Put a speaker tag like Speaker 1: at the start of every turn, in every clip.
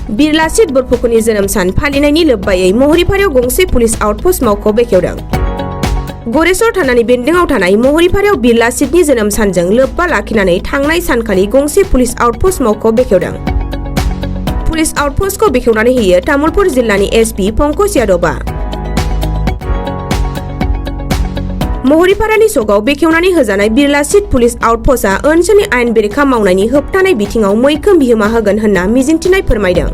Speaker 1: बीर लाचित बरफुकननि जोनोम सान फालिनायनि लोब्बायै महरीपारायाव गंसे पुलिस आउटपोस्ट मावख' बेखेवदों। गरेस्वर थानानि बेन्दोंआव थानाय महरीपारायाव बीर लाचितनि जोनोम सानजों लोब्बा लाखिनानै थांनाय सानखालि गंसे पुलिस आउटपोस्ट मावख' बेखेवदों। पुलिस आउटपोस्टखौ बेखेवनानै होयो तामुलपुर जिल्लानि एसपि पंकज यादवआ। महरीपारानि सकआव बेखेवनानै होजानाय बीर लाचित पुलिस आउटपोस्टआ ओनसोलनि आयेन बेरेखा मावनायनि होबथानाय बिथिङाव मैखोम बिहोमा होगोन होनना मिजिंथिनाय फोरमायदों।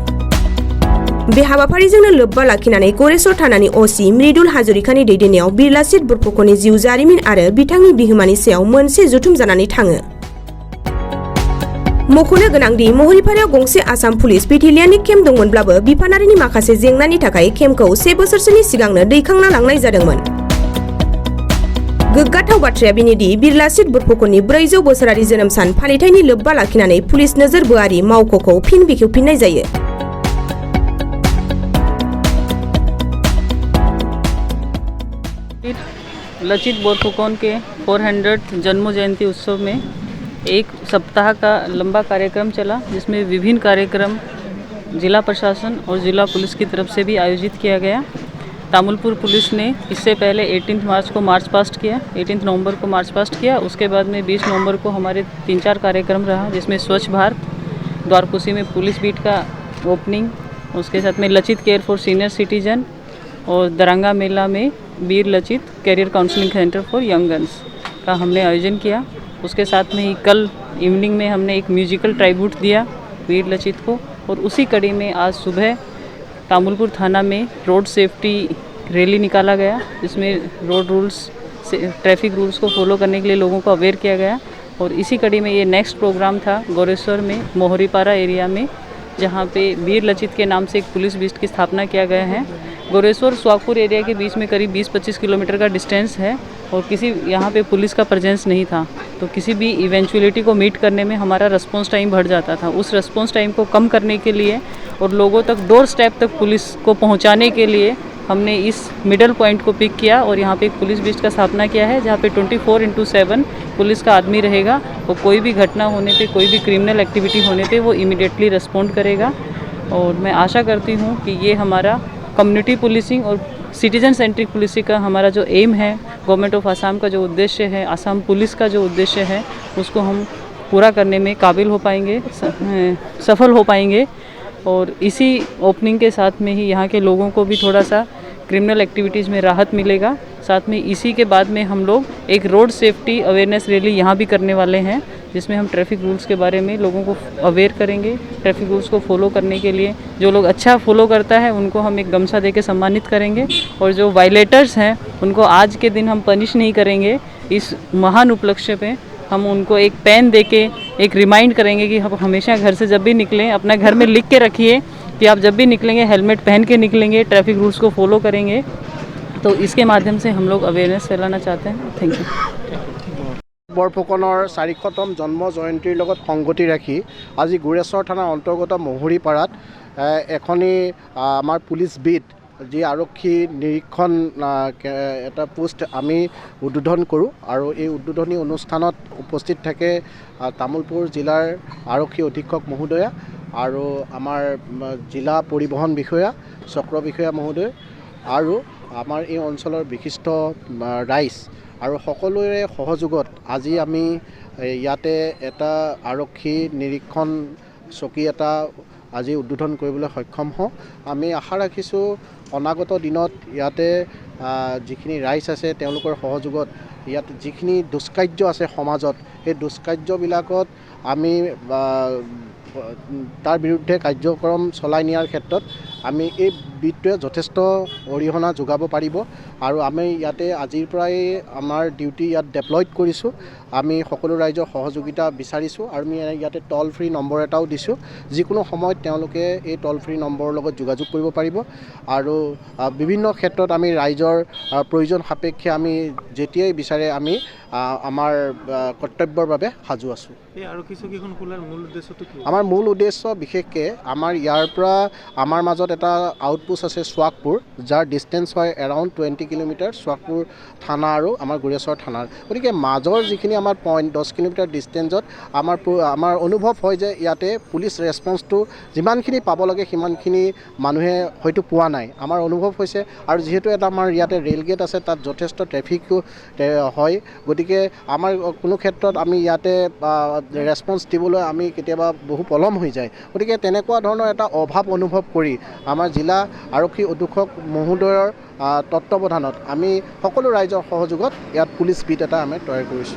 Speaker 1: बे हाबाफारिजोंनो लोब्बा लाखिनानै गरेस्वर थानानि असि मृदुल हाजरिकानि दैदेननायाव बीर लाचित बरफुकननि जिउ जारिमिन आरो बिथांनि बिहोमानि सायाव मोनसे जथुम जानानै थाङो। मख'नो गोनांदि महरीपारायाव गंसे आसाम पुलिस बेटेलियननि केम्प दंमोनब्लाबो बिफानारिनि माखासे जेंनानि थाखाय केम्पखौ 1 बोसोरसोनि सिगांनो दैखांना लांनाय जादोंमोन। गोग्गाथाव बाथ्राया बेनोदि बीर लाचित बरफुकननि 400 बोसोरारि जोनोम सान फालिथायनि लोब्बा लाखिनानै पुलिस नोजोर बोआरि मावख'खौ फिन बेखेवफिननाय जायो।
Speaker 2: लचित बोरफुकन के 400 जन्म जयंती उत्सव में एक सप्ताह का लंबा कार्यक्रम चला, जिसमें विभिन्न कार्यक्रम जिला प्रशासन और जिला पुलिस की तरफ से भी आयोजित किया गया। तामुलपुर पुलिस ने इससे पहले 18 मार्च को मार्च पास्ट किया, 18 नवंबर को मार्च पास्ट किया। उसके बाद में 20 नवंबर को हमारे 3-4 कार्यक्रम रहा, जिसमें स्वच्छ भारत, द्वारकुसी में पुलिस बीट का ओपनिंग, उसके साथ में Lachit care for senior citizen और दरंगा मेला में Bir Lachit career counselling centre for young girls का हमने आयोजन किया। उसके साथ में ही कल इवनिंग में हमने एक म्यूजिकल ट्राइब्यूट दिया बीर लचित को, और उसी कड़ी में आज सुबह तामुलपुर थाना में रोड सेफ्टी रैली निकाला गया, जिसमें रोड रूल्स ट्रैफिक रूल्स को फॉलो करने के लिए लोगों को अवेयर किया गया। और इसी कड़ी में ये नेक्स्ट प्रोग्राम था गोरेश्वर में मोहरीपारा एरिया में, जहाँ पे बीर लचित के नाम से एक पुलिस बीट की स्थापना किया गया है। गोरेश्वर सुहागपुर एरिया के बीच में करीब 20-25 किलोमीटर का डिस्टेंस है और किसी यहाँ पे पुलिस का प्रेजेंस नहीं था, तो किसी भी इवेंचुअलिटी को मीट करने में हमारा रिस्पॉन्स टाइम बढ़ जाता था। उस रिस्पॉन्स टाइम को कम करने के लिए और लोगों तक डोर स्टेप तक पुलिस को पहुँचाने के लिए हमने इस मिडल पॉइंट को पिक किया और यहाँ पे एक पुलिस बीट का स्थापना किया है, जहाँ पे 24/7 पुलिस का आदमी रहेगा। और कोई भी घटना होने पे, कोई भी क्रिमिनल एक्टिविटी होने पे वो इमीडिएटली रिस्पॉन्ड करेगा। और मैं आशा करती हूँ कि ये हमारा कम्युनिटी पुलिसिंग और सिटीजन सेंट्रिक पुलिसिंग का हमारा जो एम है, गवर्नमेंट ऑफ आसाम का जो उद्देश्य है, आसाम पुलिस का जो उद्देश्य है, उसको हम पूरा करने में काबिल हो पाएंगे, सफल हो पाएंगे। और इसी ओपनिंग के साथ में ही यहाँ के लोगों को भी थोड़ा सा क्रिमिनल एक्टिविटीज़ में राहत मिलेगा। साथ में इसी के बाद में हम लोग एक रोड सेफ्टी अवेयरनेस रैली यहाँ भी करने वाले हैं, जिसमें हम ट्रैफिक रूल्स के बारे में लोगों को अवेयर करेंगे। ट्रैफिक रूल्स को फॉलो करने के लिए जो लोग अच्छा फॉलो करता है उनको हम एक गमछा दे के सम्मानित करेंगे, और जो वायलेटर्स हैं उनको आज के दिन हम पनिश नहीं करेंगे। इस महान उपलक्ष्य पे हम उनको एक पेन दे के एक रिमाइंड करेंगे कि हम हमेशा घर से जब भी निकलें अपना घर में लिख के रखिए कि आप जब भी निकलेंगे हेलमेट पहन के निकलेंगे, ट्रैफिक रूल्स को फॉलो करेंगे। तो इसके माध्यम से हम लोग अवेयरनेस फैलाना चाहते हैं। Thank you.
Speaker 3: बरफुकনৰ 400তম জন্ম জয়ন্তীৰ লগত সংগতি ৰাখি আজি গোৰেশ্বৰ থানাৰ অন্তৰ্গত মহুৰীপাৰাত এখনি আমাৰ পুলিচ বিট যি আৰক্ষী নিৰীক্ষণ এটা পোষ্ট আমি উদ্বোধন কৰোঁ। আৰু এই উদ্বোধনী অনুষ্ঠানত উপস্থিত থাকে তামুলপুৰ জিলাৰ আৰক্ষী অধীক্ষক মহোদয়া আৰু আমাৰ জিলা পৰিবহণ বিষয়া, চক্ৰ বিষয়া মহোদয় আৰু আমাৰ এই অঞ্চলৰ বিশিষ্ট ৰাইজ আৰু সকলোৰে সহযোগত আজি আমি ইয়াতে এটা আৰক্ষী নিৰীক্ষণ চকী এটা আজি উদ্বোধন কৰিবলৈ সক্ষম হওঁ। আমি আশা ৰাখিছোঁ অনাগত দিনত ইয়াতে যিখিনি ৰাইজ আছে তেওঁলোকৰ সহযোগত ইয়াত যিখিনি দুষ্কাৰ্য আছে সমাজত, সেই দুষ্কাৰ্যবিলাকত আমি তাৰ বিৰুদ্ধে কাৰ্যক্ৰম চলাই নিয়াৰ ক্ষেত্ৰত আমি এই বিটটোৱে যথেষ্ট অৰিহণা যোগাব পাৰিব। আৰু আমি ইয়াতে আজিৰ পৰাই আমাৰ ডিউটি ইয়াত ডেপ্লয়ড কৰিছোঁ। আমি সকলো ৰাইজৰ সহযোগিতা বিচাৰিছোঁ আৰু আমি ইয়াতে টল ফ্ৰী নম্বৰ এটাও দিছোঁ। যিকোনো সময়ত তেওঁলোকে এই টল ফ্ৰী নম্বৰৰ লগত যোগাযোগ কৰিব পাৰিব। আৰু বিভিন্ন ক্ষেত্ৰত আমি ৰাইজৰ প্ৰয়োজন সাপেক্ষে আমি যেতিয়াই বিচাৰে আমি আমাৰ কৰ্তব্যৰ বাবে সাজু আছোঁ। আমাৰ মূল উদ্দেশ্য বিশেষকৈ আমাৰ ইয়াৰ পৰা আমাৰ মাজত এটা আউটপোষ্ট আছে সোৱাগপুৰ, যাৰ ডিষ্টেঞ্চ হয় এৰাউণ্ড 20 কিলোমিটাৰ সোৱাগপুৰ থানা আৰু আমাৰ গুৰেশ্বৰ থানাৰ। গতিকে মাজৰ যিখিনি আমাৰ পইণ্ট 10 কিলোমিটাৰ ডিষ্টেঞ্চত আমাৰ অনুভৱ হয় যে ইয়াতে পুলিচ ৰেছপন্সটো যিমানখিনি পাব লাগে সিমানখিনি মানুহে হয়তো পোৱা নাই, আমাৰ অনুভৱ হৈছে। আৰু যিহেতু এটা আমাৰ ইয়াতে ৰেল গেট আছে, তাত যথেষ্ট ট্ৰেফিকো হয়। গতিকে আমাৰ কোনো ক্ষেত্ৰত আমি ইয়াতে ৰেছপন্স দিবলৈ আমি কেতিয়াবা বহু পলম হৈ যায়। গতিকে তেনেকুৱা ধৰণৰ এটা অভাৱ অনুভৱ কৰি আমাৰ জিলা আৰক্ষী অধীক্ষক মহোদয়ৰ তত্ত্বাৱধানত আমি সকলো ৰাইজৰ সহযোগত ইয়াত পুলিচ বিট এটা আমি তৈয়াৰ কৰিছোঁ।